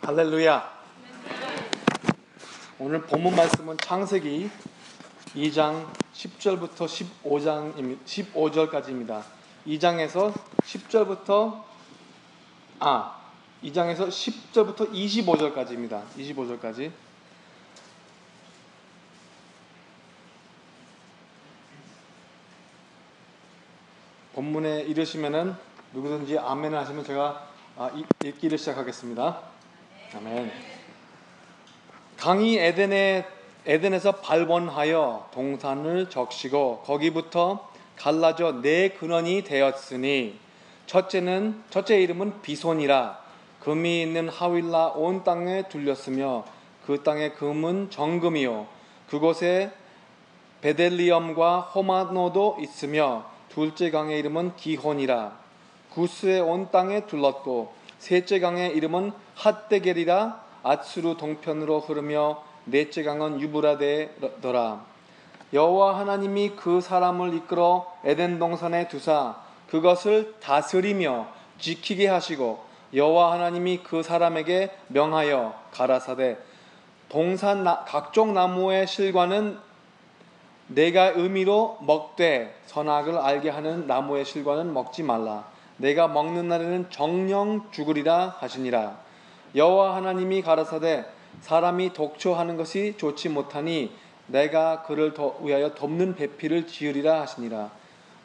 할렐루야. 오늘 본문 말씀은 창세기 2장 10절부터 15절까지입니다. 2장에서 10절부터 25절까지입니다. 25절까지. 본문에 이르시면은 누구든지 아멘을 하시면 제가 읽기를 시작하겠습니다. 아멘. 강이 에덴에서 발원하여 동산을 적시고 거기부터 갈라져 네 근원이 되었으니 첫째 이름은 비손이라. 금이 있는 하윌라 온 땅에 둘렸으며 그 땅의 금은 정금이요 그곳에 베델리엄과 호마노도 있으며 둘째 강의 이름은 기혼이라. 구스의 온 땅에 둘렀고 셋째 강의 이름은 핫데겔이라. 아수르 동편으로 흐르며 넷째 강은 유브라데더라. 여호와 하나님이 그 사람을 이끌어 에덴 동산에 두사 그것을 다스리며 지키게 하시고 여호와 하나님이 그 사람에게 명하여 가라사대 동산 각종 나무의 실과는 내가 의미로 먹되 선악을 알게 하는 나무의 실과는 먹지 말라. 내가 먹는 날에는 정령 죽으리라 하시니라. 여호와 하나님이 가라사대 사람이 독초하는 것이 좋지 못하니 내가 그를 위하여 덮는 배필을 지으리라 하시니라.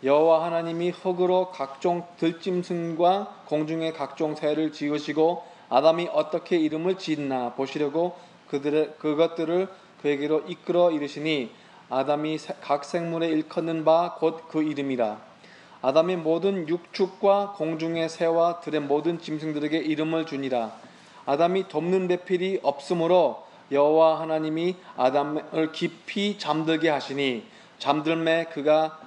여호와 하나님이 흙으로 각종 들짐승과 공중의 각종 새를 지으시고 아담이 어떻게 이름을 지었나 보시려고 그것들을 그에게로 이끌어 이르시니 아담이 각 생물에 일컫는 바 곧 그 이름이라. 아담이 모든 육축과 공중의 새와 들의 모든 짐승들에게 이름을 주니라. 아담이 덮는 배필이 없으므로 여호와 하나님이 아담을 깊이 잠들게 하시니 잠들매 그가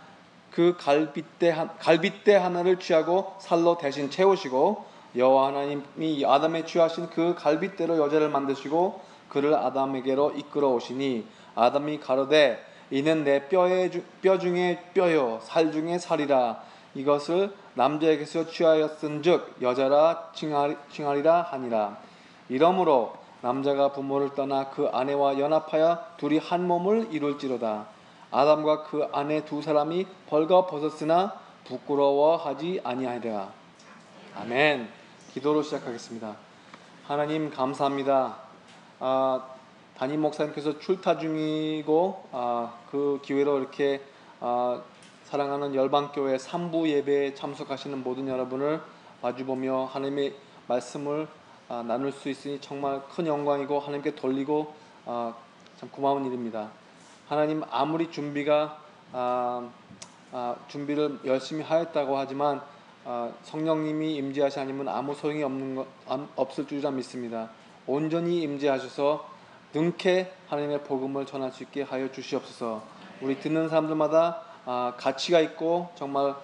그 갈빗대 하나를 취하고 살로 대신 채우시고 여호와 하나님이 아담에 취하신 그 갈빗대로 여자를 만드시고 그를 아담에게로 이끌어 오시니 아담이 가로되 이는 내 뼈 중에 뼈요 살 중에 살이라. 이것을 남자에게서 취하였은즉 여자라 칭하리라 하니라. 이러므로 남자가 부모를 떠나 그 아내와 연합하여 둘이 한 몸을 이룰지로다. 아담과 그 아내 두 사람이 벌거벗었으나 부끄러워하지 아니하리라. 아멘. 기도로 시작하겠습니다. 하나님 감사합니다. 담임 목사님께서 출타 중이고 그 기회로 이렇게 사랑하는 열방교회 3부 예배에 참석하시는 모든 여러분을 마주보며 하나님의 말씀을 나눌 수 있으니 정말 큰 영광이고 하나님께 돌리고 참 고마운 일입니다. 하나님 아무리 준비를 열심히 하였다고 하지만 성령님이 임재하시 아니면 아무 소용이 없을 줄이라 믿습니다. 온전히 임재하셔서 능케 하나님의 복음을 전할 수 있게 하여 주시옵소서. 우리 듣는 사람들마다 가치가 있고 정말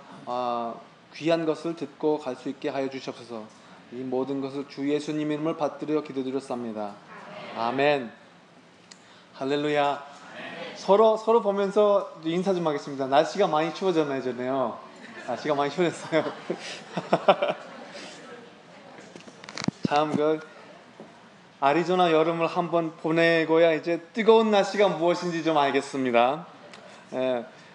귀한 것을 듣고 갈 수 있게 하여 주시옵소서. 이 모든 것을 주 예수님 이름을 받들어 기도드렸습니다. 아멘. 할렐루야. 서로 보면서 인사 좀 하겠습니다. 날씨가 많이 추워졌네요. 날씨가 많이 추워졌어요. 참 아리조나 여름을 한번 보내고야 이제 뜨거운 날씨가 무엇인지 좀 알겠습니다.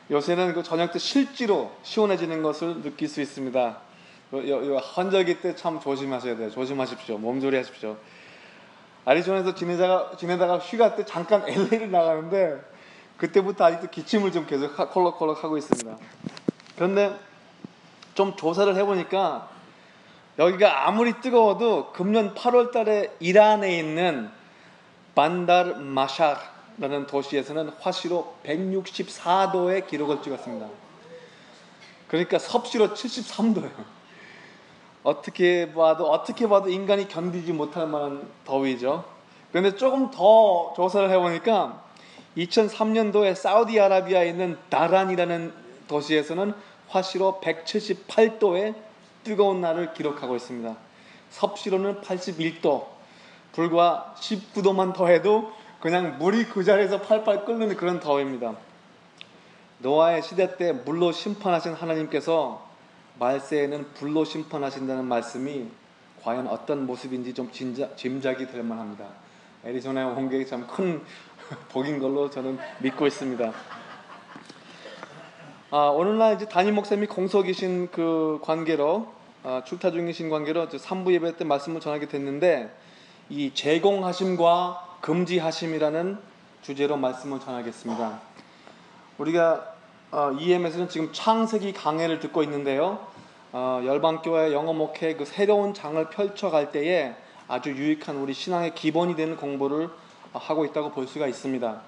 요새는 저녁 때 실제로 시원해지는 것을 느낄 수 있습니다. 환절기 때 참 조심하셔야 돼요. 조심하십시오. 몸조리 하십시오. 아리조나에서 지내다가 휴가 때 잠깐 LA를 나가는데 그때부터 아직도 기침을 좀 계속 콜록콜록 하고 있습니다. 그런데 좀 조사를 해보니까 여기가 아무리 뜨거워도 금년 8월 달에 이란에 있는 반다르 마샤라는 도시에서는 화씨로 164도의 기록을 찍었습니다. 그러니까 섭씨로 73도예요. 어떻게 봐도 인간이 견디지 못할 만한 더위죠. 그런데 조금 더 조사를 해보니까 2003년도에 사우디아라비아에 있는 다란이라는 도시에서는 화씨로 178도의 뜨거운 날을 기록하고 있습니다. 섭씨로는 81도, 불과 19도만 더해도 그냥 물이 그 자리에서 팔팔 끓는 그런 더위입니다. 노아의 시대 때 물로 심판하신 하나님께서 말세에는 불로 심판하신다는 말씀이 과연 어떤 모습인지 좀 짐작이 될 만합니다. 애리조나에 온 게 참 큰 복인 걸로 저는 믿고 있습니다. 오늘날 이제 담임 목사님이 공석이신 그 관계로 출타 중이신 관계로 3부 예배 때 말씀을 전하게 됐는데, 이 제공하심과 금지하심이라는 주제로 말씀을 전하겠습니다. 우리가 EM에서는 지금 창세기 강해를 듣고 있는데요. 열방교회 영어 목회 그 새로운 장을 펼쳐갈 때에 아주 유익한 우리 신앙의 기본이 되는 공부를 하고 있다고 볼 수가 있습니다.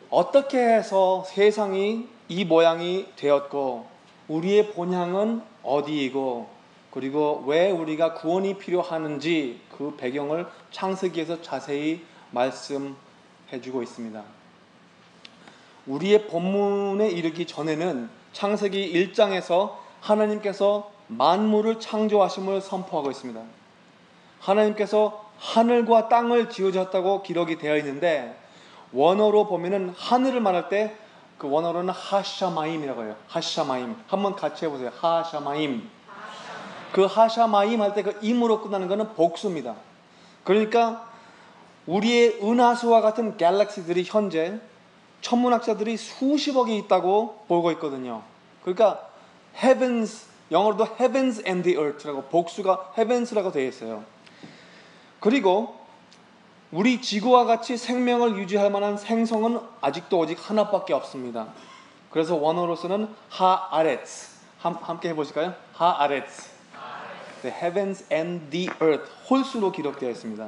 어떻게 해서 세상이 이 모양이 되었고, 우리의 본향은 어디이고, 그리고 왜 우리가 구원이 필요하는지 그 배경을 창세기에서 자세히 말씀해주고 있습니다. 우리의 본문에 이르기 전에는 창세기 1장에서 하나님께서 만물을 창조하심을 선포하고 있습니다. 하나님께서 하늘과 땅을 지으셨다고 기록이 되어 있는데, 원어로 보면은 하늘을 말할 때 그 원어로는 하샤마임이라고 해요. 하샤마임. 한번 같이 해보세요. 하샤마임. 그 하샤마임 할 때 그 임으로 끝나는 것은 복수입니다. 그러니까 우리의 은하수와 같은 갤럭시들이 현재 천문학자들이 수십억이 있다고 보고 있거든요. 그러니까 heavens, 영어로도 heavens and the earth라고, 복수가 heavens라고 되어 있어요. 그리고 우리 지구와 같이 생명을 유지할 만한 생성은 아직도 오직 하나밖에 없습니다. 그래서 원어로서는 하아레츠. 함께 해보실까요? 하아레츠. The heavens and the earth, 홀수로 기록되어 있습니다.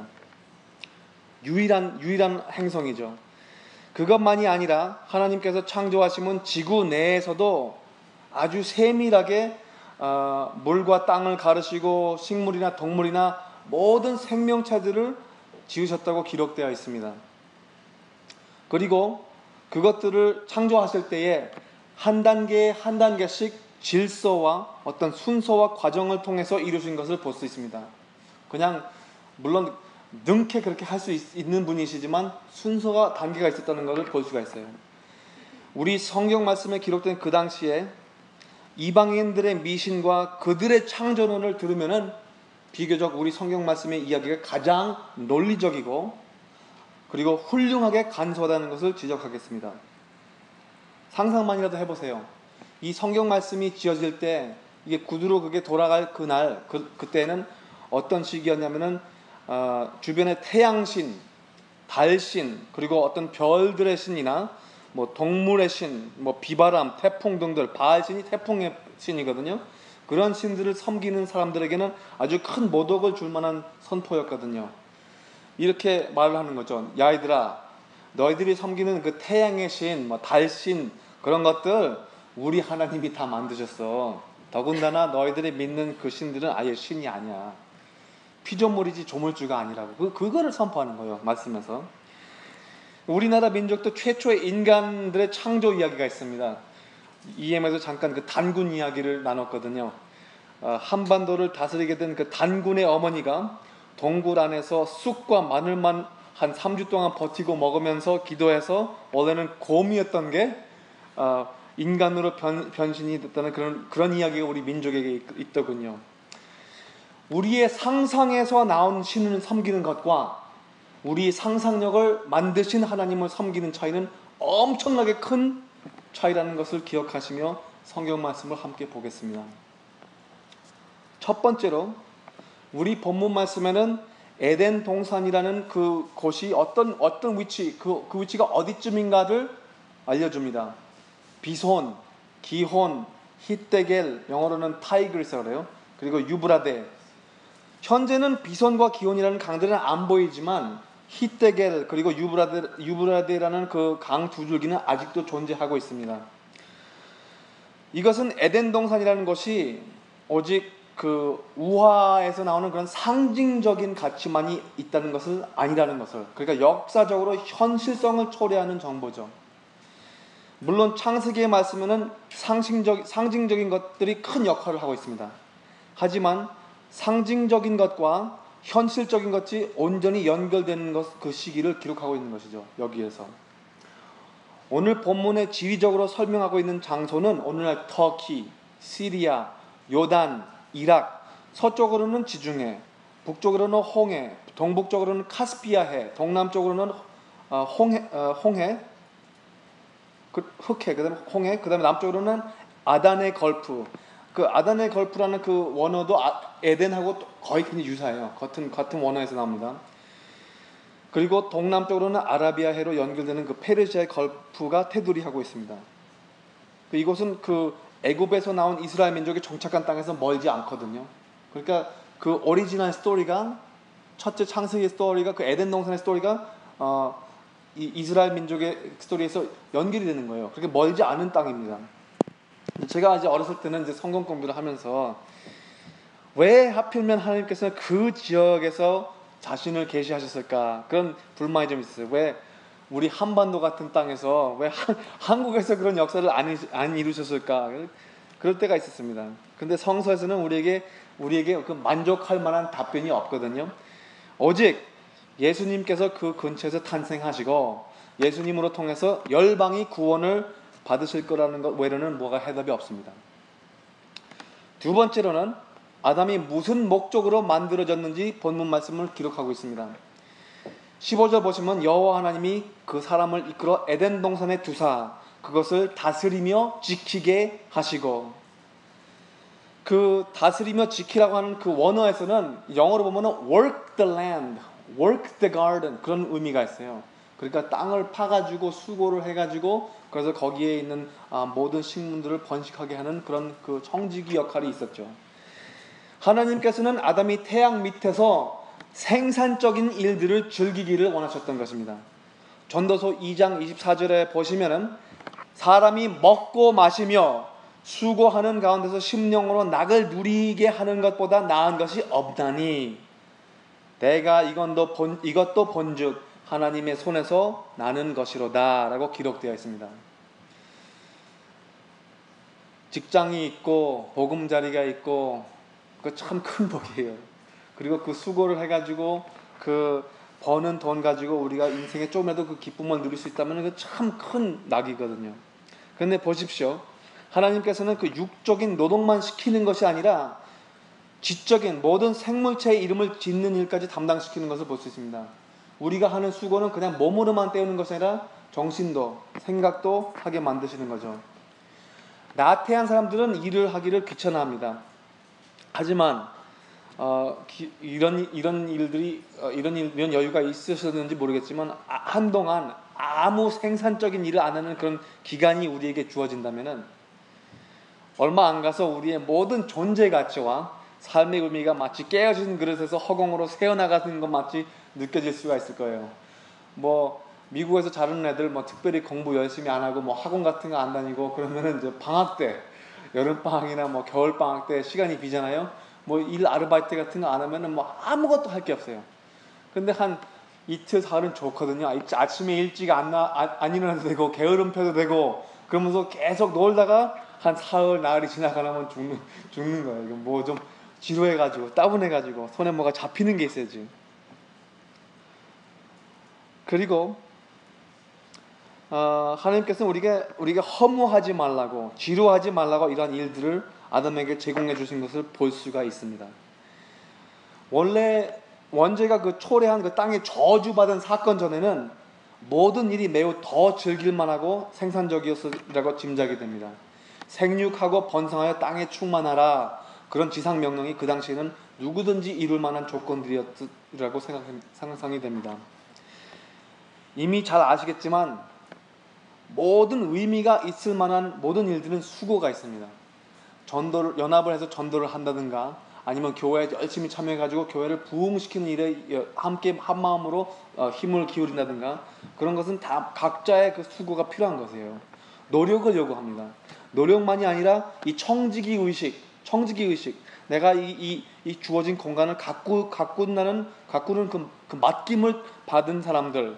유일한 행성이죠. 그것만이 아니라 하나님께서 창조하심은 지구 내에서도 아주 세밀하게 물과 땅을 가르시고 식물이나 동물이나 모든 생명체들을 지으셨다고 기록되어 있습니다. 그리고 그것들을 창조하실 때에 한 단계 한 단계씩 질서와 어떤 순서와 과정을 통해서 이루신 것을 볼 수 있습니다. 그냥 물론 능케 그렇게 할 수 있는 분이시지만 순서가 단계가 있었다는 것을 볼 수가 있어요. 우리 성경 말씀에 기록된 그 당시에 이방인들의 미신과 그들의 창조론을 들으면은 비교적 우리 성경 말씀의 이야기가 가장 논리적이고 그리고 훌륭하게 간소하다는 것을 지적하겠습니다. 상상만이라도 해보세요. 이 성경 말씀이 지어질 때 이게 구두로 그게 돌아갈 그날 그때는 어떤 시기였냐면은 주변의 태양신, 달신, 그리고 어떤 별들의 신이나 뭐 동물의 신, 뭐 비바람, 태풍 등들, 바알신이 태풍의 신이거든요. 그런 신들을 섬기는 사람들에게는 아주 큰 모독을 줄 만한 선포였거든요. 이렇게 말을 하는 거죠. 야 이들아, 너희들이 섬기는 그 태양의 신, 뭐 달신 그런 것들 우리 하나님이 다 만드셨어. 더군다나 너희들이 믿는 그 신들은 아예 신이 아니야. 피조물이지 조물주가 아니라고. 그거를 선포하는 거예요. 말씀에서. 우리나라 민족도 최초의 인간들의 창조 이야기가 있습니다. EM에서 잠깐 그 단군 이야기를 나눴거든요. 한반도를 다스리게 된 그 단군의 어머니가 동굴 안에서 쑥과 마늘만 한 3주 동안 버티고 먹으면서 기도해서 원래는 곰이었던 게 인간으로 변신이 됐다는 그런 이야기가 우리 민족에게 있더군요. 우리의 상상에서 나온 신을 섬기는 것과 우리 상상력을 만드신 하나님을 섬기는 차이는 엄청나게 큰 차이라는 것을 기억하시며 성경 말씀을 함께 보겠습니다. 첫 번째로 우리 본문 말씀에는 에덴 동산이라는 그 곳이 어떤 위치, 그 위치가 어디쯤인가를 알려줍니다. 비손, 기혼, 히데겔, 영어로는 타이그리스라고 그래요. 그리고 유브라데. 현재는 비손과 기혼이라는 강들은 안 보이지만 히데겔 그리고 유브라데라는 그 강 두 줄기는 아직도 존재하고 있습니다. 이것은 에덴 동산이라는 것이 오직 그 우화에서 나오는 그런 상징적인 가치만이 있다는 것은 아니라는 것을, 그러니까 역사적으로 현실성을 초래하는 정보죠. 물론 창세기의 말씀에는 상징적인 것들이 큰 역할을 하고 있습니다. 하지만 상징적인 것과 현실적인 것이 온전히 연결되는 그 시기를 기록하고 있는 것이죠. 여기에서 오늘 본문에 지리적으로 설명하고 있는 장소는 오늘날 터키, 시리아, 요단, 이락 서쪽으로는 지중해, 북쪽으로는 홍해, 동북쪽으로는 카스피아해, 동남쪽으로는 홍해, 흑해, 그다음에 홍해, 그다음에 남쪽으로는 아단의 걸프. 그 아단의 걸프라는 그 원어도 에덴하고 거의 굉장히 유사해요. 같은 원어에서 나옵니다. 그리고 동남쪽으로는 아라비아해로 연결되는 그 페르시아의 걸프가 테두리하고 있습니다. 이곳은 그 애굽에서 나온 이스라엘 민족이 정착한 땅에서 멀지 않거든요. 그러니까 그 오리지널 스토리가, 첫째 창세기 스토리가, 그 에덴 동산의 스토리가 이 이스라엘 민족의 스토리에서 연결이 되는 거예요. 그렇게 멀지 않은 땅입니다. 제가 이제 어렸을 때는 이제 성경 공부를 하면서 왜 하필이면 하나님께서는 그 지역에서 자신을 계시하셨을까, 그런 불만이 좀 있었어요. 왜 우리 한반도 같은 땅에서 왜 한국에서 그런 역사를 안 이루셨을까, 그럴 때가 있었습니다. 근데 성서에서는 우리에게 그 만족할 만한 답변이 없거든요. 오직 예수님께서 그 근처에서 탄생하시고 예수님으로 통해서 열방이 구원을 받으실 거라는 것 외에는 뭐가 해답이 없습니다. 두 번째로는 아담이 무슨 목적으로 만들어졌는지 본문 말씀을 기록하고 있습니다. 15절 보시면 여호와 하나님이 그 사람을 이끌어 에덴 동산에 두사 그것을 다스리며 지키게 하시고, 그 다스리며 지키라고 하는 그 원어에서는 영어로 보면은 work the land, work the garden, 그런 의미가 있어요. 그러니까 땅을 파가지고 수고를 해가지고 그래서 거기에 있는 모든 식물들을 번식하게 하는 그런 그 청지기 역할이 있었죠. 하나님께서는 아담이 태양 밑에서 생산적인 일들을 즐기기를 원하셨던 것입니다. 전도서 2장 24절에 보시면은 사람이 먹고 마시며 수고하는 가운데서 심령으로 낙을 누리게 하는 것보다 나은 것이 없다니 내가 이것도 본즉 하나님의 손에서 나는 것이로다 라고 기록되어 있습니다. 직장이 있고 보금자리가 있고 그 참 큰 복이에요. 그리고 그 수고를 해가지고 그 버는 돈 가지고 우리가 인생에 조금이라도 그 기쁨을 누릴 수 있다면 그 참 큰 낙이거든요. 그런데 보십시오. 하나님께서는 그 육적인 노동만 시키는 것이 아니라 지적인 모든 생물체의 이름을 짓는 일까지 담당시키는 것을 볼 수 있습니다. 우리가 하는 수고는 그냥 몸으로만 때우는 것이 아니라 정신도 생각도 하게 만드시는 거죠. 나태한 사람들은 일을 하기를 귀찮아합니다. 하지만 이런 여유가 있으셨는지 모르겠지만 한동안 아무 생산적인 일을 안 하는 그런 기간이 우리에게 주어진다면은 얼마 안 가서 우리의 모든 존재 가치와 삶의 의미가 마치 깨어진 그릇에서 허공으로 새어나가는 것 마치 느껴질 수가 있을 거예요. 뭐 미국에서 자르는 애들 뭐 특별히 공부 열심히 안 하고 뭐 학원 같은 거 안 다니고 그러면은 이제 방학 때, 여름 방학이나 뭐 겨울 방학 때 시간이 비잖아요. 뭐 일 아르바이트 같은 거 안 하면은 뭐 아무것도 할 게 없어요. 근데 한 이틀 사흘은 좋거든요. 아침에 일찍 안 일어나도 되고 게으름 펴도 되고 그러면서 계속 놀다가 한 사흘 나흘이 지나가면 죽는 거예요. 이거 뭐 좀 지루해가지고 따분해가지고 손에 뭐가 잡히는 게 있어야지. 그리고 하나님께서는 우리가 허무하지 말라고, 지루하지 말라고 이러한 일들을 아담에게 제공해 주신 것을 볼 수가 있습니다. 원래 원죄가 그 초래한 그 땅에 저주받은 사건 전에는 모든 일이 매우 더 즐길만하고 생산적이었으리라고 짐작이 됩니다. 생육하고 번성하여 땅에 충만하라, 그런 지상 명령이 그 당시에는 누구든지 이룰 만한 조건들이었으리라고 상상이 됩니다. 이미 잘 아시겠지만 모든 의미가 있을 만한 모든 일들은 수고가 있습니다. 연합을 해서 전도를 한다든가 아니면 교회에 열심히 참여해가지고 교회를 부흥시키는 일에 함께 한마음으로 힘을 기울인다든가 그런 것은 다 각자의 그 수고가 필요한 것이에요. 노력을 요구합니다. 노력만이 아니라 이 청지기 의식, 내가 이 주어진 공간을 가꾸는 그 맡김을 받은 사람들,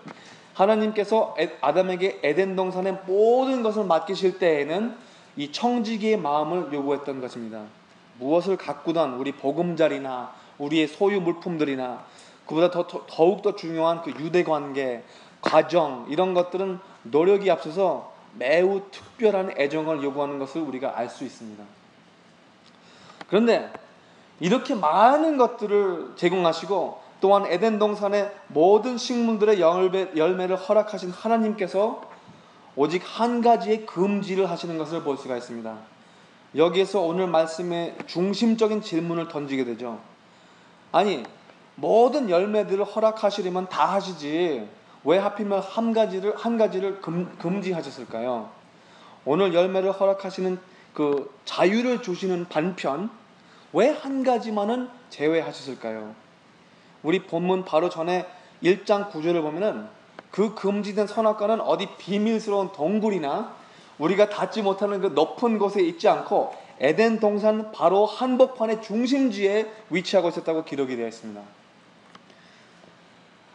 하나님께서 아담에게 에덴 동산의 모든 것을 맡기실 때에는 이 청지기의 마음을 요구했던 것입니다. 무엇을 가꾸던 우리 보금자리나 우리의 소유 물품들이나 그보다 더욱더 중요한 그 유대관계, 가정, 이런 것들은 노력이 앞서서 매우 특별한 애정을 요구하는 것을 우리가 알 수 있습니다. 그런데 이렇게 많은 것들을 제공하시고 또한 에덴 동산의 모든 식물들의 열매를 허락하신 하나님께서 오직 한 가지의 금지를 하시는 것을 볼 수가 있습니다. 여기에서 오늘 말씀의 중심적인 질문을 던지게 되죠. 아니, 모든 열매들을 허락하시려면 다 하시지 왜 하필이면 한 가지를 금지하셨을까요? 오늘 열매를 허락하시는 그 자유를 주시는 반편 왜 한 가지만은 제외하셨을까요? 우리 본문 바로 전에 1장 9절을 보면은 그 금지된 선악과는 어디 비밀스러운 동굴이나 우리가 닿지 못하는 그 높은 곳에 있지 않고 에덴 동산 바로 한복판의 중심지에 위치하고 있었다고 기록이 되어 있습니다.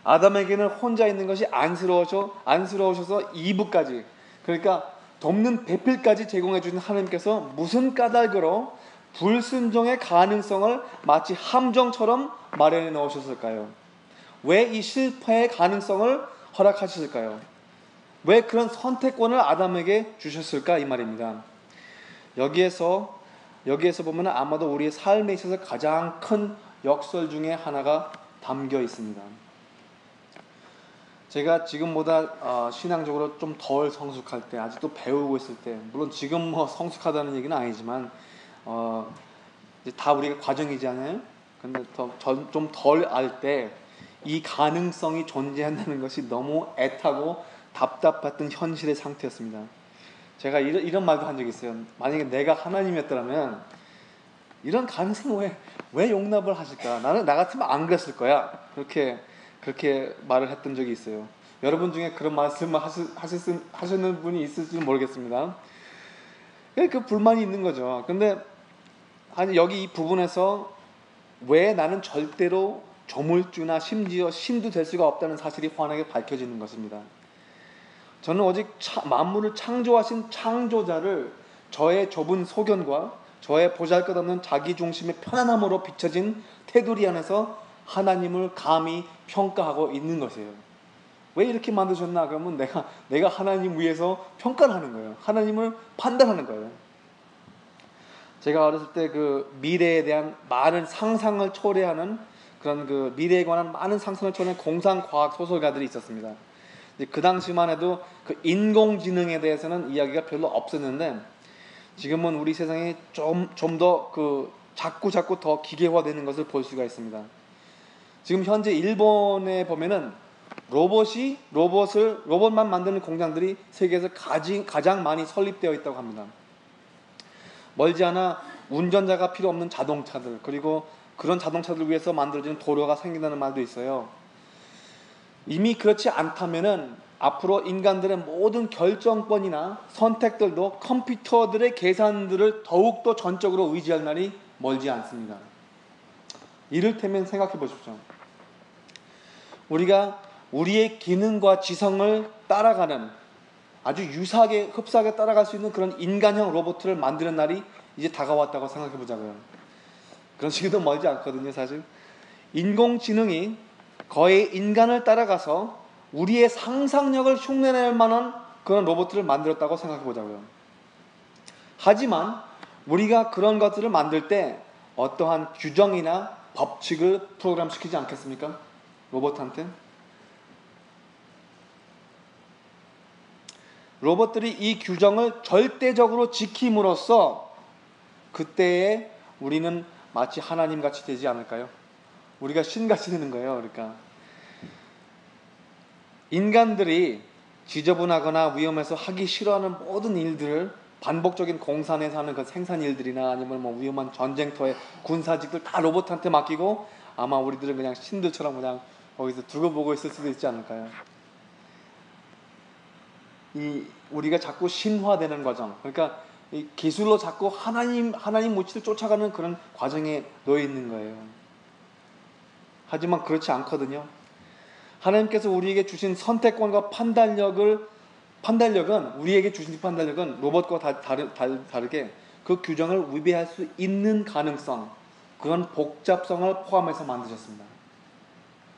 아담에게는 혼자 있는 것이 안쓰러우셔서 이브까지, 그러니까 돕는 배필까지 제공해 주신 하나님께서 무슨 까닭으로 불순종의 가능성을 마치 함정처럼 마련해 놓으셨을까요? 왜 이 실패의 가능성을 허락하셨을까요? 왜 그런 선택권을 아담에게 주셨을까? 이 말입니다. 여기에서 보면 아마도 우리의 삶에 있어서 가장 큰 역설 중에 하나가 담겨 있습니다. 제가 지금보다 신앙적으로 좀 덜 성숙할 때, 아직도 배우고 있을 때, 물론 지금 성숙하다는 얘기는 아니지만 이제 다 우리가 과정이잖아요. 근데 좀 덜 알 때 이 가능성이 존재한다는 것이 너무 애타고 답답했던 현실의 상태였습니다. 제가 이런 말도 한 적이 있어요. 만약에 내가 하나님이었더라면 이런 가능성을 왜 용납을 하실까? 나 같으면 안 그랬을 거야. 그렇게 말을 했던 적이 있어요. 여러분 중에 그런 말씀을 하시는 분이 있을지 모르겠습니다. 그 불만이 있는 거죠. 근데 아니 여기 이 부분에서 왜 나는 절대로 조물주나 심지어 신도 될 수가 없다는 사실이 환하게 밝혀지는 것입니다. 저는 오직 만물을 창조하신 창조자를 저의 좁은 소견과 저의 보잘것없는 자기중심의 편안함으로 비춰진 테두리 안에서 하나님을 감히 평가하고 있는 것이에요. 왜 이렇게 만드셨나? 그러면 내가 하나님 위해서 평가를 하는 거예요. 하나님을 판단하는 거예요. 제가 어렸을 때 그 미래에 대한 많은 상상을 초래하는 그런 그 미래에 관한 많은 상상을 초래하는 공상과학 소설가들이 있었습니다. 그 당시만 해도 그 인공지능에 대해서는 이야기가 별로 없었는데 지금은 우리 세상이 좀 더 그 자꾸 더 기계화되는 것을 볼 수가 있습니다. 지금 현재 일본에 보면은 로봇만 만드는 공장들이 세계에서 가장 많이 설립되어 있다고 합니다. 멀지 않아 운전자가 필요 없는 자동차들, 그리고 그런 자동차들 위해서 만들어진 도로가 생긴다는 말도 있어요. 이미 그렇지 않다면은 앞으로 인간들의 모든 결정권이나 선택들도 컴퓨터들의 계산들을 더욱더 전적으로 의지할 날이 멀지 않습니다. 이를테면 생각해 보십시오. 우리가 우리의 기능과 지성을 따라가는 아주 유사하게 흡사하게 따라갈 수 있는 그런 인간형 로봇을 만드는 날이 이제 다가왔다고 생각해 보자고요. 그런 시기도 멀지 않거든요, 사실. 인공지능이 거의 인간을 따라가서 우리의 상상력을 흉내낼 만한 그런 로봇을 만들었다고 생각해 보자고요. 하지만 우리가 그런 것들을 만들 때 어떠한 규정이나 법칙을 프로그램시키지 않겠습니까? 로봇한테. 로봇들이 이 규정을 절대적으로 지킴으로써 그때에 우리는 마치 하나님같이 되지 않을까요? 우리가 신같이 되는 거예요. 그러니까 인간들이 지저분하거나 위험해서 하기 싫어하는 모든 일들을 반복적인 공산에서 하는 그 생산 일들이나 아니면 뭐 위험한 전쟁터의 군사직들 다 로봇한테 맡기고 아마 우리들은 그냥 신들처럼 그냥 거기서 두고 보고 있을 수도 있지 않을까요? 우리가 자꾸 신화되는 과정, 그러니까 이 기술로 자꾸 하나님 모치를 쫓아가는 그런 과정에 놓여 있는 거예요. 하지만 그렇지 않거든요. 하나님께서 우리에게 주신 선택권과 판단력은 우리에게 주신 판단력은 로봇과 다르게 그 규정을 위배할 수 있는 가능성, 그런 복잡성을 포함해서 만드셨습니다.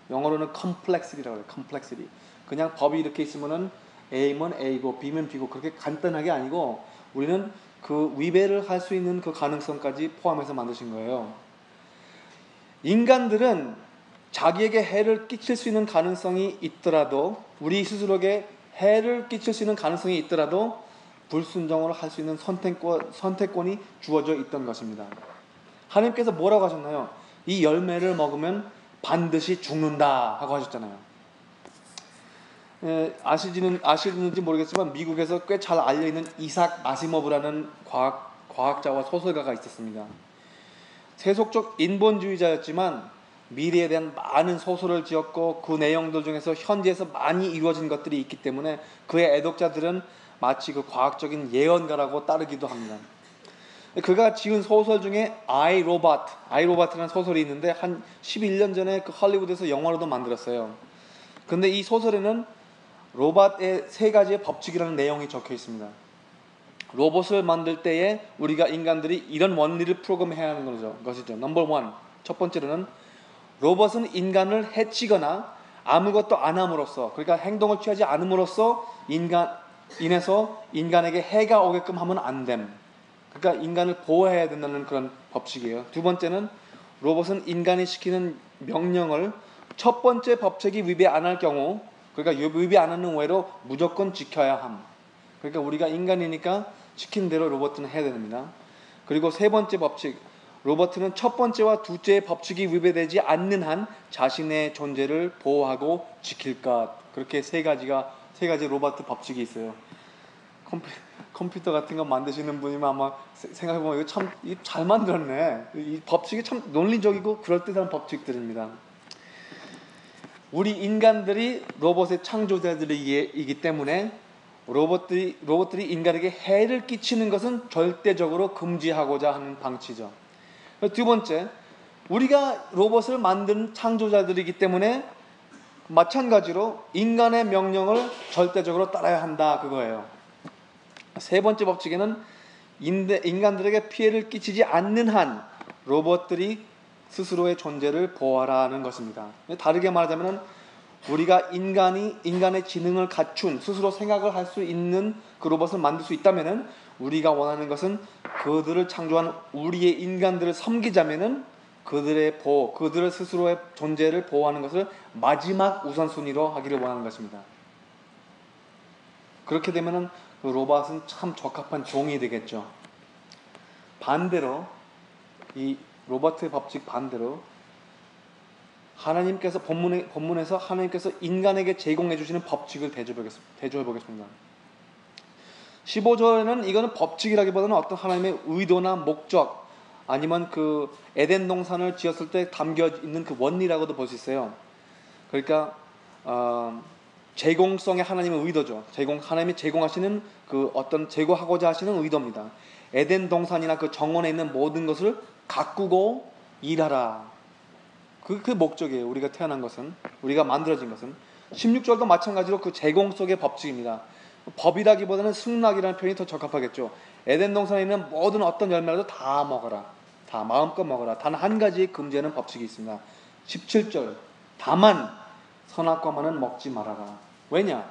영어로는 complexity라고 해요. complexity. 그냥 법이 이렇게 있으면은 A면 A고 B면 B고 그렇게 간단하게 아니고 우리는 그 위배를 할 수 있는 그 가능성까지 포함해서 만드신 거예요. 인간들은 자기에게 해를 끼칠 수 있는 가능성이 있더라도, 우리 스스로에게 해를 끼칠 수 있는 가능성이 있더라도 불순종을 할 수 있는 선택권이 주어져 있던 것입니다. 하나님께서 뭐라고 하셨나요? 이 열매를 먹으면 반드시 죽는다 하고 하셨잖아요. 아시는지 모르겠지만 미국에서 꽤 잘 알려있는 이삭 아시모브라는 과학자와 소설가가 있었습니다. 세속적 인본주의자였지만 미래에 대한 많은 소설을 지었고, 그 내용들 중에서 현지에서 많이 이루어진 것들이 있기 때문에 그의 애독자들은 마치 그 과학적인 예언가라고 따르기도 합니다. 그가 지은 소설 중에 I, Robot라는 소설이 있는데 한 11년 전에 그 할리우드에서 영화로도 만들었어요. 근데 이 소설에는 로봇의 세 가지의 법칙이라는 내용이 적혀 있습니다. 로봇을 만들 때에 우리가 인간들이 이런 원리를 프로그램해야 하는 것이죠. 넘버 원, 첫 번째로는 로봇은 인간을 해치거나 아무것도 안 함으로써, 그러니까 행동을 취하지 않음으로써 인해서 인간에게 해가 오게끔 하면 안 됨. 그러니까 인간을 보호해야 된다는 그런 법칙이에요. 두 번째는 로봇은 인간이 시키는 명령을 첫 번째 법칙이 위배 안 할 경우, 그러니까 위배 안 하는 외로 무조건 지켜야 함. 그러니까 우리가 인간이니까 시킨 대로 로봇은 해야 됩니다. 그리고 세 번째 법칙, 로봇은 첫 번째와 둘째의 법칙이 위배되지 않는 한 자신의 존재를 보호하고 지킬 것. 그렇게 세 가지 로봇 법칙이 있어요. 컴퓨터 같은 거 만드시는 분이면 아마 생각해보면 이거 참 잘 만들었네. 이 법칙이 참 논리적이고 그럴듯한 법칙들입니다. 우리 인간들이 로봇의 창조자들이기 때문에 로봇들이 인간에게 해를 끼치는 것은 절대적으로 금지하고자 하는 방치죠. 두 번째, 우리가 로봇을 만든 창조자들이기 때문에 마찬가지로 인간의 명령을 절대적으로 따라야 한다, 그거예요. 세 번째 법칙에는 인간들에게 피해를 끼치지 않는 한 로봇들이 스스로의 존재를 보호하라는 것입니다. 다르게 말하자면 우리가 인간의 지능을 갖춘, 스스로 생각을 할 수 있는 그 로봇을 만들 수 있다면, 우리가 원하는 것은 그들을 창조한 우리의 인간들을 섬기자면은 그들의 스스로의 존재를 보호하는 것을 마지막 우선순위로 하기를 원하는 것입니다. 그렇게 되면은 그 로봇은 참 적합한 종이 되겠죠. 반대로 이 로봇의 법칙 반대로 하나님께서 본문에서 하나님께서 인간에게 제공해 주시는 법칙을 대조해 보겠습니다. 15절에는 이거는 법칙이라기보다는 어떤 하나님의 의도나 목적, 아니면 그 에덴 동산을 지었을 때 담겨 있는 그 원리라고도 볼 수 있어요. 그러니까 제공성의 하나님의 의도죠. 하나님이 제공하시는 그 어떤 제공하고자 하시는 의도입니다. 에덴 동산이나 그 정원에 있는 모든 것을 가꾸고 일하라. 그 목적이에요. 우리가 태어난 것은, 우리가 만들어진 것은. 16절도 마찬가지로 그 제공 속의 법칙입니다. 법이라기보다는 승낙이라는 표현이 더 적합하겠죠. 에덴 동산에 있는 모든 어떤 열매라도 다 먹어라. 다 마음껏 먹어라. 단 한 가지 금지하는 법칙이 있습니다. 17절, 다만 선악과만은 먹지 말아라. 왜냐?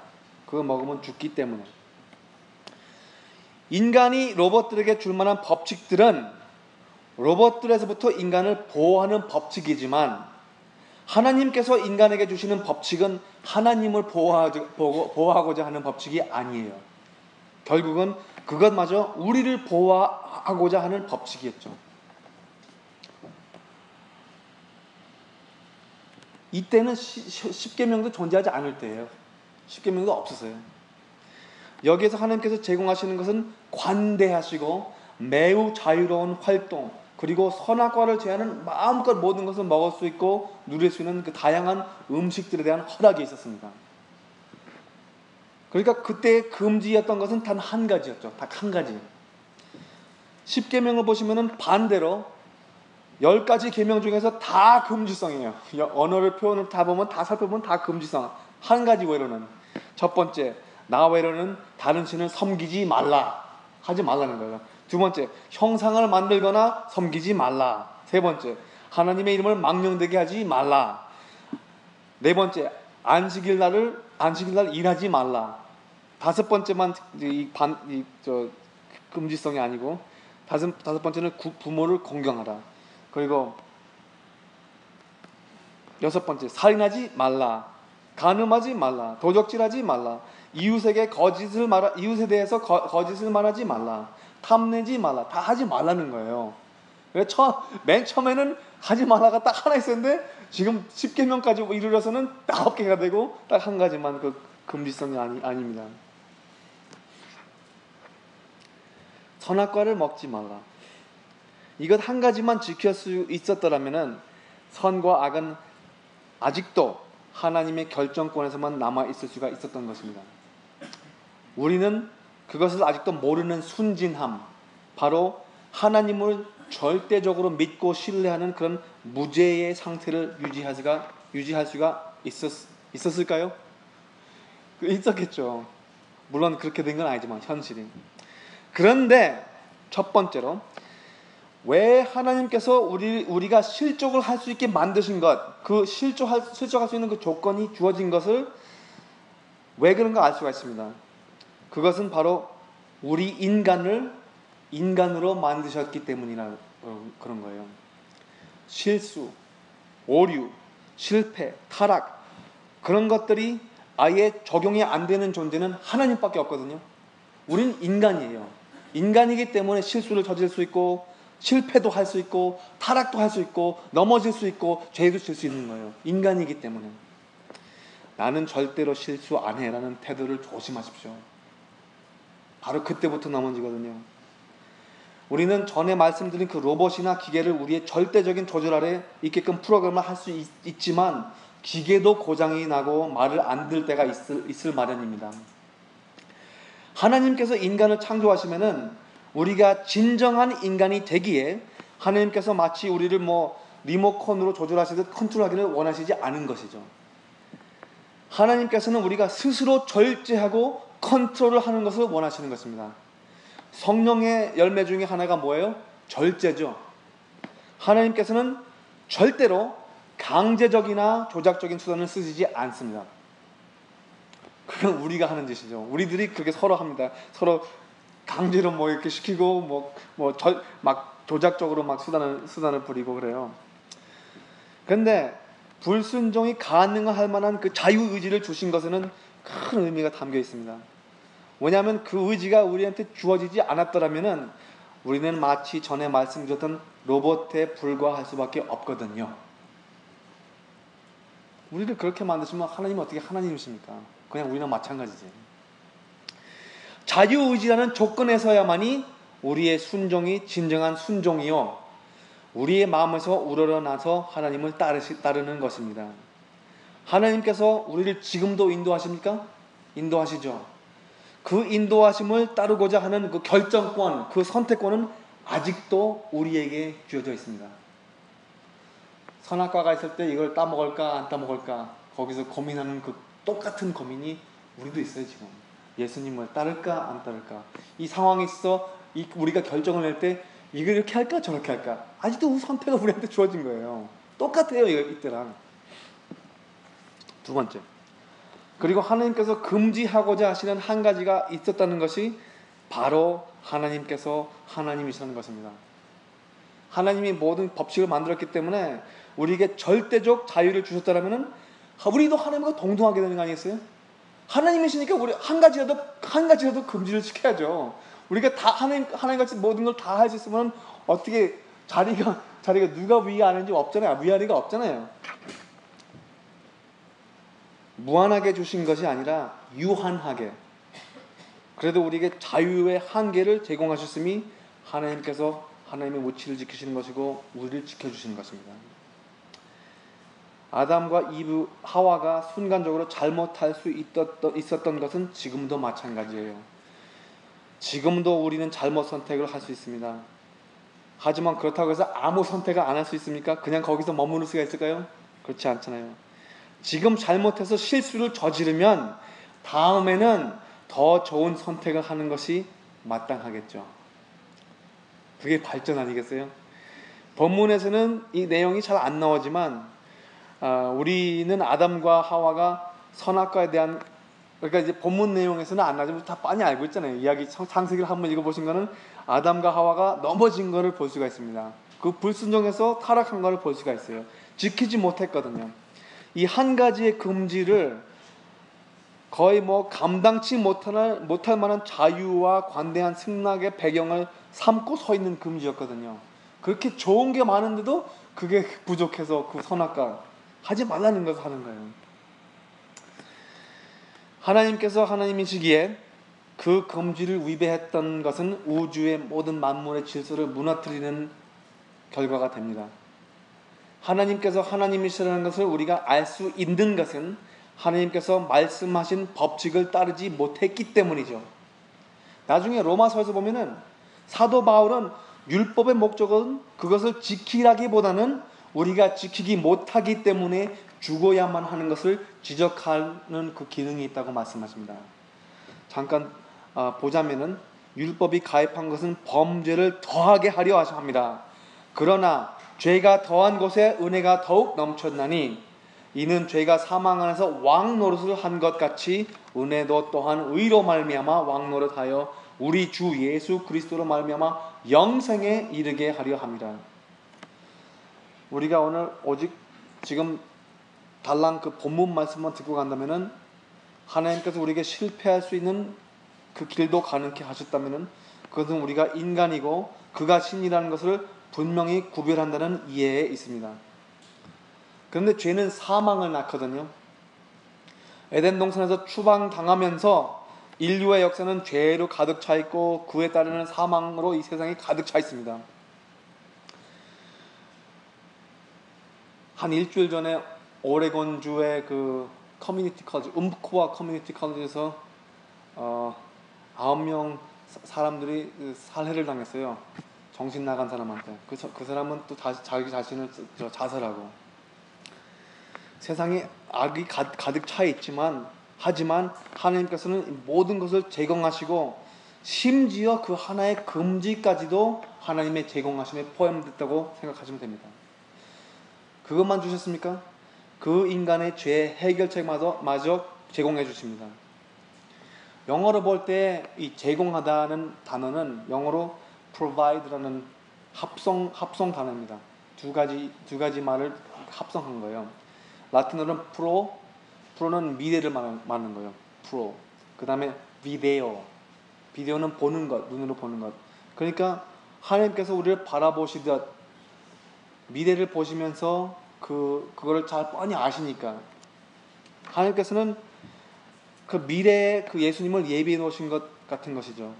그거 먹으면 죽기 때문에. 인간이 로봇들에게 줄 만한 법칙들은 로봇들에서부터 인간을 보호하는 법칙이지만, 하나님께서 인간에게 주시는 법칙은 하나님을 보호하고자 하는 법칙이 아니에요. 결국은 그것마저 우리를 보호하고자 하는 법칙이었죠. 이때는 십계명도 존재하지 않을 때예요. 십계명도 없었어요. 여기에서 하나님께서 제공하시는 것은 관대하시고 매우 자유로운 활동, 그리고 선악과를 제하는 마음껏 모든 것을 먹을 수 있고 누릴 수 있는 그 다양한 음식들에 대한 허락이 있었습니다. 그러니까 그때 금지였던 것은 단 한 가지였죠. 딱 한 가지. 10계명을 보시면은 반대로 10가지 계명 중에서 다 금지성이에요. 표현을 다 보면, 다 살펴보면 다 금지성. 한 가지 외로는, 첫 번째, 나 외로는 다른 신을 섬기지 말라. 하지 말라는 거예요. 두 번째, 형상을 만들거나 섬기지 말라. 세 번째, 하나님의 이름을 망령되게 하지 말라. 네 번째, 안식일 날 일하지 말라. 다섯 번째만 금지성이 아니고, 다섯 번째는 부모를 공경하라. 그리고 6번째, 살인하지 말라, 간음하지 말라, 도적질하지 말라, 이웃에 대해서 거짓을 말하지 말라, 탐내지 말라. 다 하지 말라는 거예요. 맨 처음에는 하지 말라가 딱 하나 있었는데 지금 10계명까지 이르러서는 9개가 되고 딱 한 가지만 그 금지성이 아닙니다. 선악과를 먹지 말라. 이것 한 가지만 지킬 수 있었더라면은 선과 악은 아직도 하나님의 결정권에서만 남아 있을 수가 있었던 것입니다. 우리는 그것을 아직도 모르는 순진함, 바로 하나님을 절대적으로 믿고 신뢰하는 그런 무죄의 상태를 유지할 수가 있었을까요? 있었겠죠. 물론 그렇게 된 건 아니지만 현실이. 그런데 첫 번째로 왜 하나님께서 우리가 실족을 할 수 있게 만드신 것, 그 실족할 수 있는 그 조건이 주어진 것을 왜 그런가 알 수가 있습니다. 그것은 바로 우리 인간으로 만드셨기 때문이라 그런 거예요. 실수, 오류, 실패, 타락, 그런 것들이 아예 적용이 안 되는 존재는 하나님밖에 없거든요. 우린 인간이에요. 인간이기 때문에 실수를 저질 수 있고 실패도 할 수 있고 타락도 할 수 있고 넘어질 수 있고 죄도 질 수 있는 거예요. 인간이기 때문에. 나는 절대로 실수 안 해라는 태도를 조심하십시오. 바로 그때부터 넘어지거든요. 우리는 전에 말씀드린 그 로봇이나 기계를 우리의 절대적인 조절 아래 있게끔 프로그램을 할 수 있지만 기계도 고장이 나고 말을 안 들을 때가 있을 마련입니다. 하나님께서 인간을 창조하시면은 우리가 진정한 인간이 되기에 하나님께서 마치 우리를 리모컨으로 조절하시듯 컨트롤하기를 원하시지 않은 것이죠. 하나님께서는 우리가 스스로 절제하고 컨트롤을 하는 것을 원하시는 것입니다. 성령의 열매 중에 하나가 뭐예요? 절제죠. 하나님께서는 절대로 강제적이나 조작적인 수단을 쓰시지 않습니다. 그건 우리가 하는 짓이죠. 우리들이 그렇게 서로 합니다. 서로 강제로 이렇게 시키고 막 조작적으로 막 수단을 부리고 그래요. 그런데 불순종이 가능할 만한 그 자유의지를 주신 것에는 큰 의미가 담겨 있습니다. 왜냐하면 그 의지가 우리한테 주어지지 않았더라면 우리는 마치 전에 말씀드렸던 로봇에 불과할 수밖에 없거든요. 우리를 그렇게 만드시면 하나님은 어떻게 하나님이십니까? 그냥 우리랑 마찬가지지. 자유의지라는 조건에서야만이 우리의 순종이 진정한 순종이요, 우리의 마음에서 우러러나서 하나님을 따르는 것입니다. 하나님께서 우리를 지금도 인도하십니까? 인도하시죠. 그 인도하심을 따르고자 하는 그 결정권, 그 선택권은 아직도 우리에게 주어져 있습니다. 선악과가 있을 때 이걸 따먹을까 안 따먹을까 거기서 고민하는 그 똑같은 고민이 우리도 있어요. 지금 예수님을 따를까 안 따를까, 이 상황에 있어 우리가 결정을 낼 때 이걸 이렇게 할까 저렇게 할까, 아직도 선택은 우리한테 주어진 거예요. 똑같아요 이때랑. 두 번째, 그리고 하나님께서 금지하고자 하시는 한 가지가 있었다는 것이 바로 하나님께서 하나님이시라는 것입니다. 하나님이 모든 법칙을 만들었기 때문에 우리에게 절대적 자유를 주셨다면 우리도 하나님과 동등하게 되는 거 아니겠어요? 하나님이시니까 우리 한 가지라도 금지를 지켜야죠. 우리가 다 하나님같이 모든 걸 다 할 수 있으면 어떻게 자리가 누가 위아래인지 없잖아요. 위아래가 없잖아요. 무한하게 주신 것이 아니라 유한하게, 그래도 우리에게 자유의 한계를 제공하셨음이 하나님께서 하나님의 무치를 지키시는 것이고 우리를 지켜주시는 것입니다. 아담과 이브, 하와가 순간적으로 잘못할 수 있었던 것은 지금도 마찬가지예요. 지금도 우리는 잘못 선택을 할 수 있습니다. 하지만 그렇다고 해서 아무 선택을 안 할 수 있습니까? 그냥 거기서 머무를 수가 있을까요? 그렇지 않잖아요. 지금 잘못해서 실수를 저지르면 다음에는 더 좋은 선택을 하는 것이 마땅하겠죠. 그게 발전 아니겠어요? 본문에서는 이 내용이 잘 안 나오지만 우리는 아담과 하와가 선악과에 대한, 그러니까 이제 본문 내용에서는 안 나지만 다 빤히 알고 있잖아요. 이야기 창세기를 한번 읽어보신 거는 아담과 하와가 넘어진 거를 볼 수가 있습니다. 그 불순종에서 타락한 거를 볼 수가 있어요. 지키지 못했거든요. 이 한 가지의 금지를 거의 감당치 못할 만한 자유와 관대한 승낙의 배경을 삼고 서 있는 금지였거든요. 그렇게 좋은 게 많은데도 그게 부족해서 그 선악과 하지 말라는 것을 하는 거예요. 하나님께서 하나님이시기에 그 금지를 위배했던 것은 우주의 모든 만물의 질서를 무너뜨리는 결과가 됩니다. 하나님께서 하나님이시라는 것을 우리가 알 수 있는 것은 하나님께서 말씀하신 법칙을 따르지 못했기 때문이죠. 나중에 로마서에서 보면은 사도 바울은 율법의 목적은 그것을 지키라기보다는 우리가 지키기 못하기 때문에 죽어야만 하는 것을 지적하는 그 기능이 있다고 말씀하십니다. 잠깐 보자면은 율법이 가입한 것은 범죄를 더하게 하려 합니다. 그러나 죄가 더한 곳에 은혜가 더욱 넘쳤나니 이는 죄가 사망 안에서 왕 노릇을 한 것 같이 은혜도 또한 의로 말미암아 왕 노릇하여 우리 주 예수 그리스도로 말미암아 영생에 이르게 하려 합니다. 우리가 오늘 오직 지금 달랑 그 본문 말씀만 듣고 간다면은 하나님께서 우리에게 실패할 수 있는 그 길도 가능케 하셨다면은 그것은 우리가 인간이고 그가 신이라는 것을 분명히 구별한다는 이해에 있습니다. 그런데 죄는 사망을 낳거든요. 에덴 동산에서 추방당하면서 인류의 역사는 죄로 가득 차 있고 그에 따르는 사망으로 이 세상이 가득 차 있습니다. 한 일주일 전에 오레곤주의 그 커뮤니티 컬리지, 움코아 커뮤니티 컬리지에서 9명 사람들이 살해를 당했어요. 정신 나간 사람한테. 그 사람은 또 자기 자신을 자살하고. 세상에 악이 가득 차 있지만 하지만 하나님께서는 모든 것을 제공하시고 심지어 그 하나의 금지까지도 하나님의 제공하심에 포함됐다고 생각하시면 됩니다. 그것만 주셨습니까? 그 인간의 죄 해결책마저 제공해 주십니다. 영어로 볼 때 이 제공하다는 단어는 영어로 provide라는 합성 단어입니다. 두 가지 말을 합성한 거예요. 라틴어는 프로는 미래를 말하는 거예요. 프로. 그 다음에 비데오는 보는 것, 눈으로 보는 것. 그러니까 하나님께서 우리를 바라보시듯 미래를 보시면서 그거를 잘 뻔히 아시니까 하나님께서는 그 미래에 그 예수님을 예비해 놓으신 것 같은 것이죠.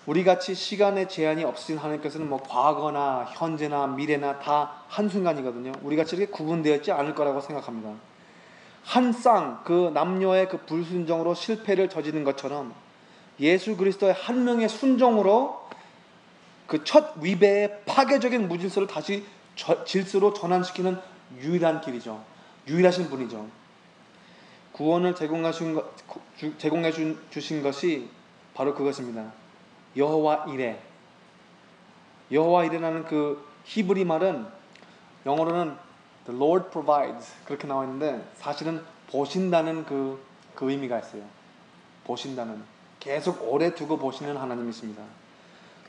우리같이 시간의 제한이 없으신 하나님께서는 과거나 현재나 미래나 다 한순간이거든요. 우리같이 이렇게 구분되어 있지 않을 거라고 생각합니다. 한 쌍, 그 남녀의 그 불순종으로 실패를 저지른 것처럼 예수 그리스도의 한 명의 순종으로 그 첫 위배의 파괴적인 무질서를 다시 질서로 전환시키는 유일한 길이죠. 유일하신 분이죠. 구원을 제공해 주신 것이 바로 그것입니다. 여호와 이레라는 그 히브리 말은 영어로는 The Lord provides 그렇게 나와 있는데 사실은 보신다는 그 의미가 있어요. 보신다는, 계속 오래 두고 보시는 하나님이십니다.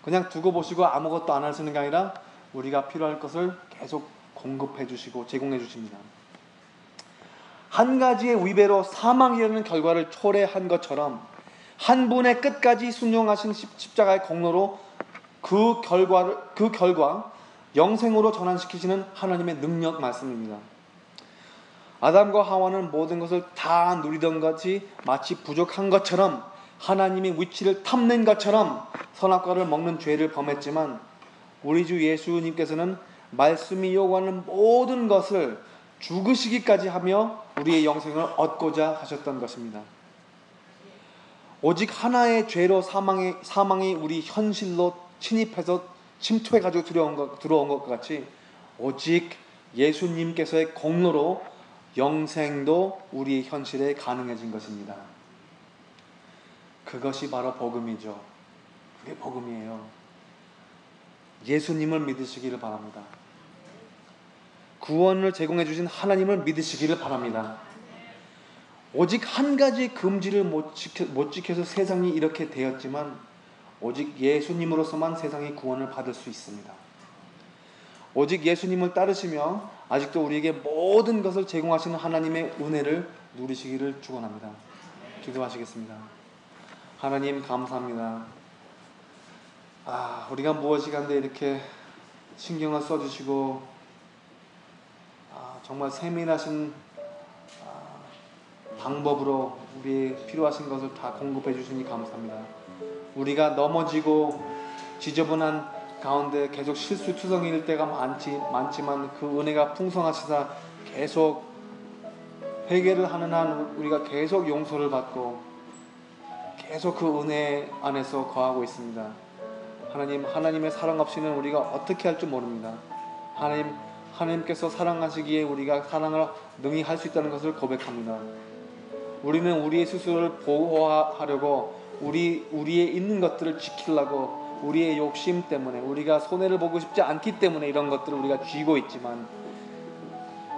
그냥 두고 보시고 아무것도 안 하시는 게 아니라 우리가 필요할 것을 계속 공급해 주시고 제공해 주십니다. 한 가지의 위배로 사망이라는 결과를 초래한 것처럼 한 분의 끝까지 순종하신 십자가의 공로로 그 결과 영생으로 전환시키시는 하나님의 능력 말씀입니다. 아담과 하와는 모든 것을 다 누리던 것이 마치 부족한 것처럼 하나님의 위치를 탐낸 것처럼 선악과를 먹는 죄를 범했지만 우리 주 예수님께서는 말씀이 요구하는 모든 것을 죽으시기까지 하며 우리의 영생을 얻고자 하셨던 것입니다. 오직 하나의 죄로 사망이 우리 현실로 침입해서 침투해가지고 들어온 것 같이 오직 예수님께서의 공로로 영생도 우리 현실에 가능해진 것입니다. 그것이 바로 복음이죠. 그게 복음이에요. 예수님을 믿으시기를 바랍니다. 구원을 제공해 주신 하나님을 믿으시기를 바랍니다. 오직 한 가지 금지를 못 지켜서 세상이 이렇게 되었지만 오직 예수님으로서만 세상이 구원을 받을 수 있습니다. 오직 예수님을 따르시며 아직도 우리에게 모든 것을 제공하시는 하나님의 은혜를 누리시기를 축원합니다. 기도하시겠습니다. 하나님 감사합니다. 우리가 무엇이 간데 이렇게 신경을 써주시고 정말 세밀하신 방법으로 우리 필요하신 것을 다 공급해 주시니 감사합니다. 우리가 넘어지고 지저분한 가운데 계속 실수투성이일 때가 많지만 그 은혜가 풍성하시다 계속 회개를 하는 한 우리가 계속 용서를 받고 계속 그 은혜 안에서 거하고 있습니다. 하나님의 사랑 없이는 우리가 어떻게 할 줄 모릅니다. 하나님께서 사랑하시기에 우리가 사랑을 능히 할 수 있다는 것을 고백합니다. 우리는 우리의 스스로를 보호하려고 우리의 있는 것들을 지키려고 우리의 욕심 때문에 우리가 손해를 보고 싶지 않기 때문에 이런 것들을 우리가 쥐고 있지만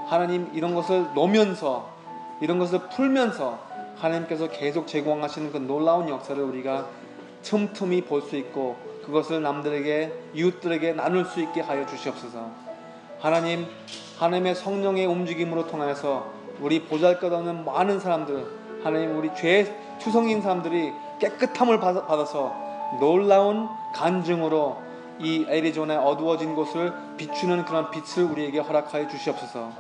하나님 이런 것을 놓으면서 이런 것을 풀면서 하나님께서 계속 제공하시는 그 놀라운 역사를 우리가 틈틈이 볼 수 있고 그것을 남들에게 이웃들에게 나눌 수 있게 하여 주시옵소서. 하나님의 성령의 움직임으로 통해서 우리 보잘것없는 많은 사람들 하나님 우리 죄 투성인 사람들이 깨끗함을 받아서 놀라운 간증으로 이 애리조나의 어두워진 곳을 비추는 그런 빛을 우리에게 허락하여 주시옵소서.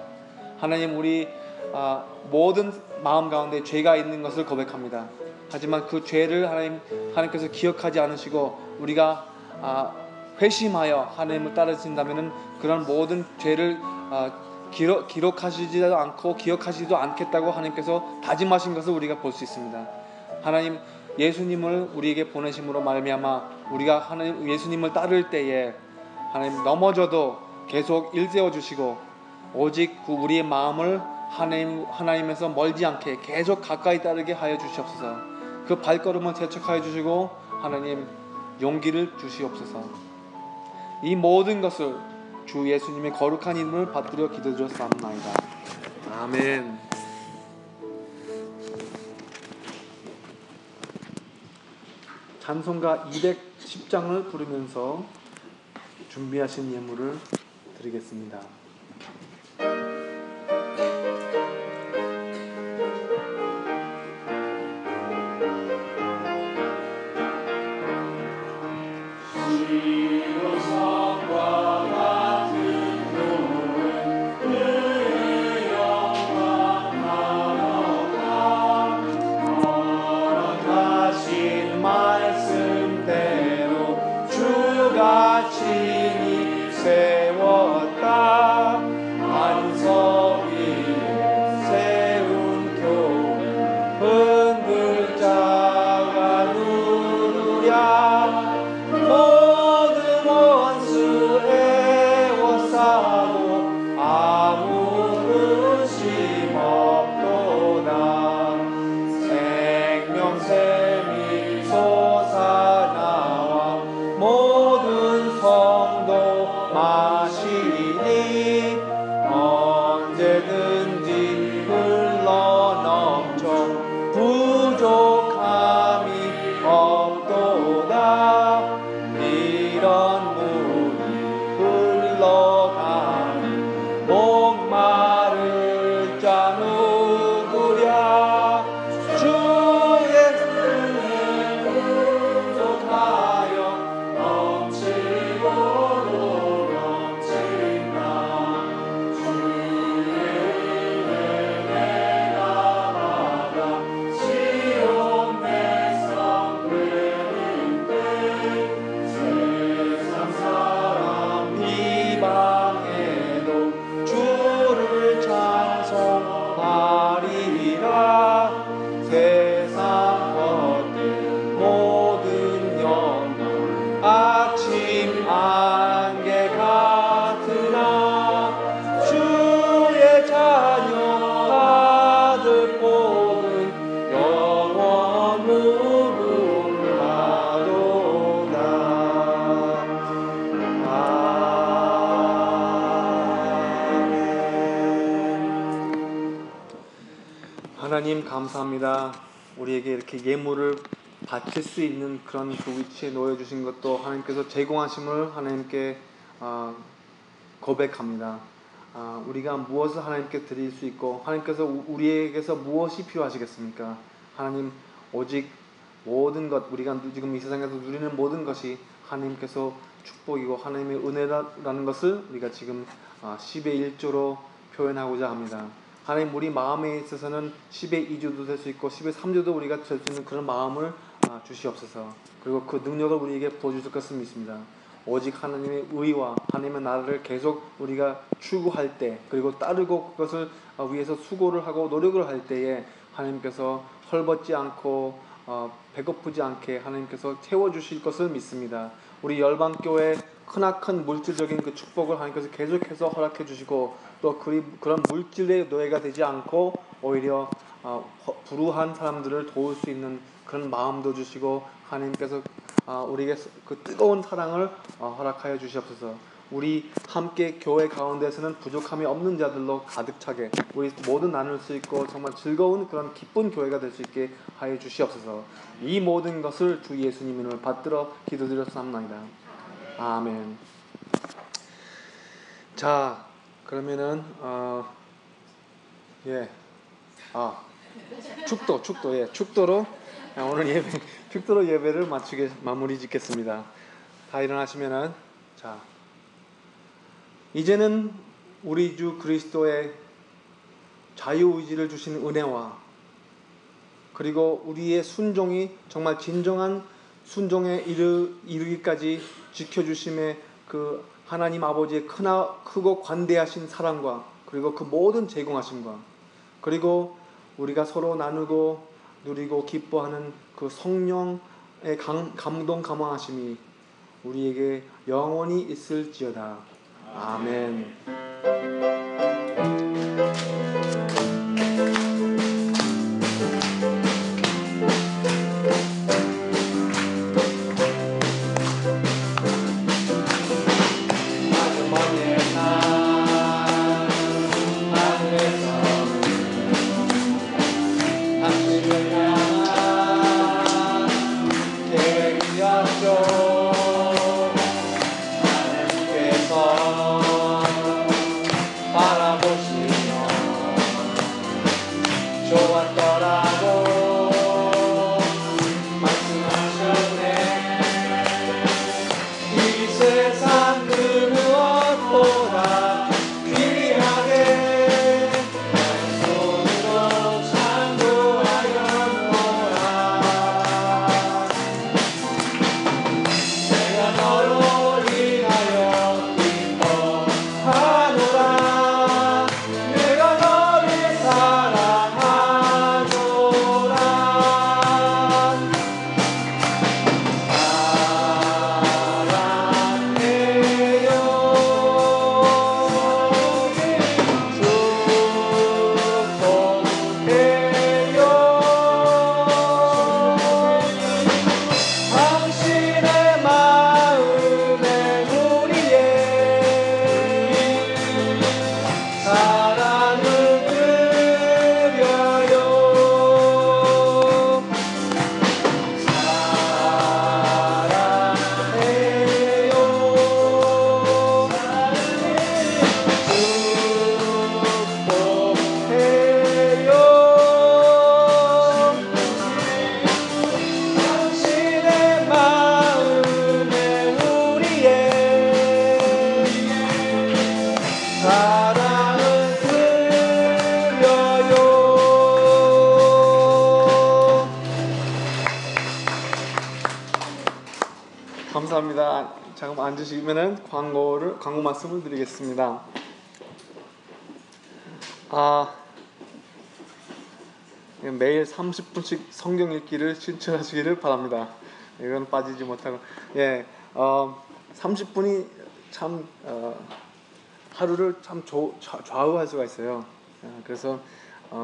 하나님 우리 모든 마음 가운데 죄가 있는 것을 고백합니다. 하지만 그 죄를 하나님께서 기억하지 않으시고 우리가 회심하여 하나님을 따르신다면 그런 모든 죄를 기록하시지도 않고 기억하시지도 않겠다고 하나님께서 다짐하신 것을 우리가 볼 수 있습니다. 하나님 예수님을 우리에게 보내심으로 말미암아 우리가 하나님 예수님을 따를 때에 하나님 넘어져도 계속 일세워 주시고 오직 그 우리의 마음을 하나님에서 멀지 않게 계속 가까이 따르게 하여 주시옵소서. 그 발걸음을 재촉하여 주시고 하나님 용기를 주시옵소서. 이 모든 것을 주 예수님의 거룩한 이름을 받들여 기도드렸사옵나이다. 아멘. 찬송가 210장을 부르면서 준비하신 예물을 드리겠습니다. 하나님 감사합니다. 우리에게 이렇게 예물을 바칠 수 있는 그런 그 위치에 놓여주신 것도 하나님께서 제공하심을 하나님께 고백합니다. 우리가 무엇을 하나님께 드릴 수 있고 하나님께서 우리에게서 무엇이 필요하시겠습니까? 하나님, 오직 모든 것, 우리가 지금 이 세상에서 누리는 모든 것이 하나님께서 축복이고 하나님의 은혜라는 것을 우리가 지금 10의 1조로 표현하고자 합니다. 하나님, 우리 마음에 있어서는 10의 2조도 될 수 있고 10의 3조도 우리가 될 수 있는 그런 마음을 주시옵소서. 그리고 그 능력을 우리에게 부어주실 것을 믿습니다. 오직 하나님의 의와 하나님의 나라를 계속 우리가 추구할 때, 그리고 따르고 그것을 위해서 수고를 하고 노력을 할 때에 하나님께서 헐벗지 않고 배고프지 않게 하나님께서 채워주실 것을 믿습니다. 우리 열방교회 크나큰 물질적인 그 축복을 하나님께서 계속해서 허락해 주시고, 또 그런 물질의 노예가 되지 않고 오히려 불우한 사람들을 도울 수 있는 그런 마음도 주시고, 하나님께서 우리에게 그 뜨거운 사랑을 허락하여 주시옵소서. 우리 함께 교회 가운데서는 부족함이 없는 자들로 가득 차게 우리 모두 나눌 수 있고 정말 즐거운 그런 기쁜 교회가 될 수 있게 하여 주시옵소서. 이 모든 것을 주 예수님 이름을 받들어 기도드렸사옵나이다. 아멘. 자, 그러면은 축도로 오늘 축도로 예배를 마무리 짓겠습니다. 다 일어나시면은, 자, 이제는 우리 주 그리스도의 자유의지를 주신 은혜와, 그리고 우리의 순종이 정말 진정한 순종에 이르기까지 지켜주심의 그 하나님 아버지의 크고 관대하신 사랑과, 그리고 그 모든 제공하심과, 그리고 우리가 서로 나누고 누리고 기뻐하는 그 성령의 감동 감화하심이 우리에게 영원히 있을지어다. 아멘. 감사합니다. 잠깐 앉으시면은 광고 말씀을 드리겠습니다. 매일 30분씩 성경 읽기를 실천하시기를 바랍니다. 이건 빠지지 못하고, 30분이 참 하루를 참 좌우할 수가 있어요. 그래서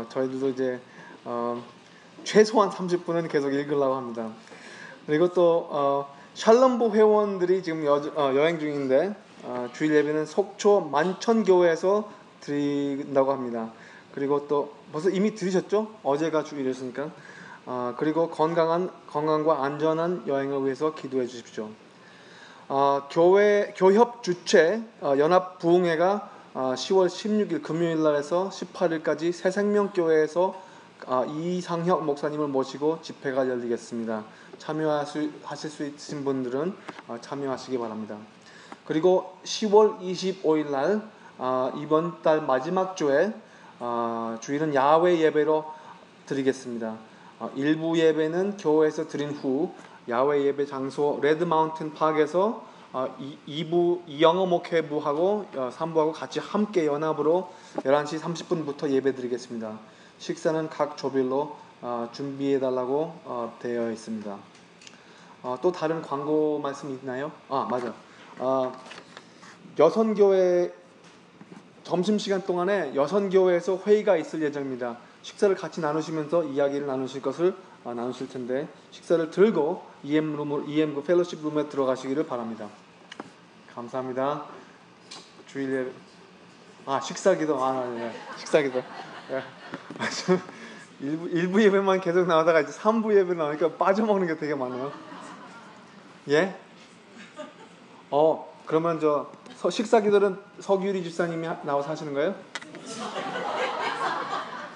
저희들도 이제 최소한 30분은 계속 읽으려고 합니다. 그리고 또 샬롬부 회원들이 지금 여행 중인데 주일 예배는 속초 만천교회에서 드린다고 합니다. 그리고 또 벌써 이미 들으셨죠? 어제가 주일이었으니까. 그리고 건강과 안전한 여행을 위해서 기도해 주십시오. 교협 주최 연합 부흥회가 10월 16일 금요일 날에서 18일까지 새생명교회에서 이상혁 목사님을 모시고 집회가 열리겠습니다. 참여하실 수 있으신 분들은 참여하시기 바랍니다. 그리고 10월 25일 날 이번 달 마지막 주에 주일은 야외 예배로 드리겠습니다. 일부 예배는 교회에서 드린 후 야외 예배 장소 레드 마운틴 파크에서 2부 영어 목회부하고 3부하고 같이 함께 연합으로 11시 30분부터 예배 드리겠습니다. 식사는 각 조별로 준비해 달라고 되어 있습니다. 또 다른 광고 말씀 있나요? 맞아. 여선교회 점심시간 동안에 여선교회에서 회의가 있을 예정입니다. 식사를 같이 나누시면서 이야기를 나누실 것을 나누실 텐데 식사를 들고 EM 펠로십 룸에 들어가시기를 바랍니다. 감사합니다. 주일 예배 식사기도 네. 식사기도 네. 일부 예배만 계속 나오다가 이제 3부 예배 나오니까 빠져먹는 게 되게 많아요. 예? 그러면 식사기도는 서규리 집사님이 나와서 하시는 거예요?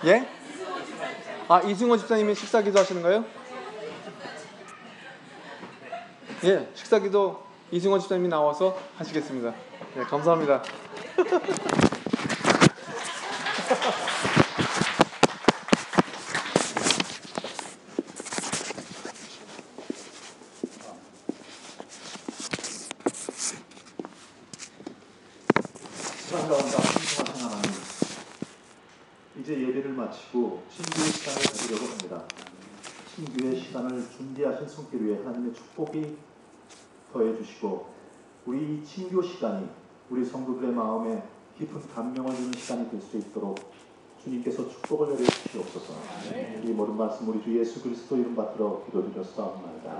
예? 이승호 집사님이 식사기도 하시는 거예요? 예, 식사기도 이승호 집사님이 나와서 하시겠습니다. 네, 감사합니다. 사랑하는 하나님, 이제 예배를 마치고 친교의 시간을 가지려고 합니다. 친교의 시간을 준비하신 손길 위에 하나님의 축복이 더해 주시고 우리 친교 시간이 우리 성도들의 마음에 깊은 감명을 주는 시간이 될 수 있도록 주님께서 축복을 내려 주시옵소서. 이 모든 말씀 우리 주 예수 그리스도 이름 받들어 기도드렸사옵나이다.